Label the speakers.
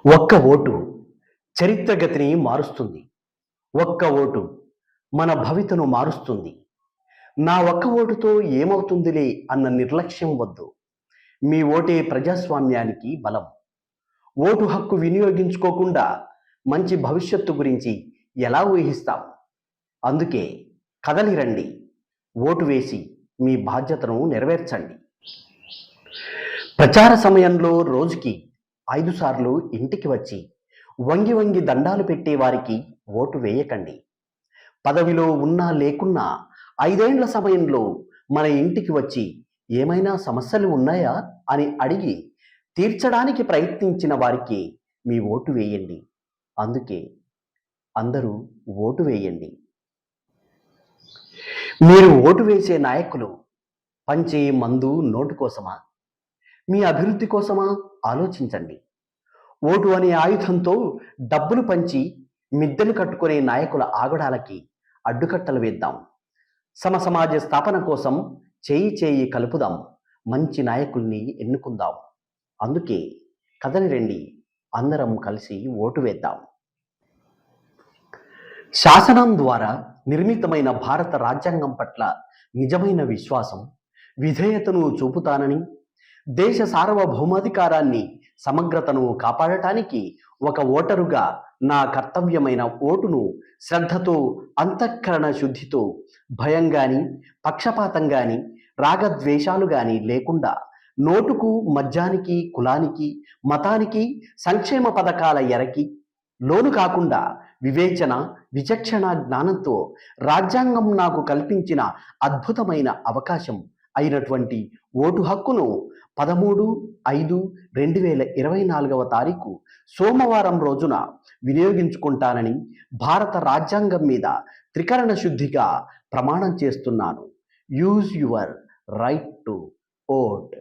Speaker 1: ఒక్క ఓటు చరిత్రగతిని మారుస్తుంది. ఒక్క ఓటు మన భవితను మారుస్తుంది. నా ఒక్క ఓటుతో ఏమవుతుందిలే అన్న నిర్లక్ష్యం వద్దు. మీ ఓటే ప్రజాస్వామ్యానికి బలం. ఓటు హక్కు వినియోగించుకోకుండా మంచి భవిష్యత్తు గురించి ఎలా ఊహిస్తాం? అందుకే కదలి రండి. ఓటు వేసి మీ బాధ్యతను నెరవేర్చండి. ప్రచార సమయంలో రోజుకి 5 సార్లు ఇంటికి వచ్చి వంగి వంగి దండాలు పెట్టే వారికి ఓటు వేయకండి. పదవిలో ఉన్నా లేకున్నా 5 ఏళ్ల సమయంలో మన ఇంటికి వచ్చి ఏమైనా సమస్యలు ఉన్నాయా అని అడిగి తీర్చడానికి ప్రయత్నించిన వారికి మీ ఓటు వేయండి. అందుకే అందరూ ఓటు వేయండి. మీరు ఓటు వేసే నాయకులు పంచే మందు నోటు కోసమా, మీ అభివృద్ధి కోసమా ఆలోచించండి. ఓటు అనే ఆయుధంతో డబ్బులు పంచి మిద్దెలు కట్టుకునే నాయకుల ఆగడాలకి అడ్డుకట్టలు వేద్దాం. సమాజ స్థాపన కోసం చేయి చేయి కలుపుదాం. మంచి నాయకుల్ని ఎన్నుకుందాం. అందుకే కదలి రండి, అందరం కలిసి ఓటు వేద్దాం. శాసనం ద్వారా నిర్మితమైన భారత రాజ్యాంగం పట్ల నిజమైన విశ్వాసం, విధేయతను చూపుతానని, దేశ సార్వభౌమాధికారాన్ని సమగ్రతను కాపాడటానికి ఒక ఓటరుగా నా కర్తవ్యమైన ఓటును శ్రద్ధతో, అంతఃకరణ శుద్ధితో, భయం గాని, పక్షపాతం గాని, రాగద్వేషాలు గాని లేకుండా నోటుకు, మద్యానికి, కులానికి, మతానికి, సంక్షేమ పథకాల ఎరకి లోను కాకుండా వివేచన, విచక్షణ జ్ఞానంతో రాజ్యాంగం నాకు కల్పించిన అద్భుతమైన అవకాశం అయినటువంటి ఓటు హక్కును 13/5/2024 సోమవారం రోజున వినియోగించుకుంటానని భారత రాజ్యాంగం మీద త్రికరణ శుద్ధిగా ప్రమాణం చేస్తున్నాను. Use your right to vote.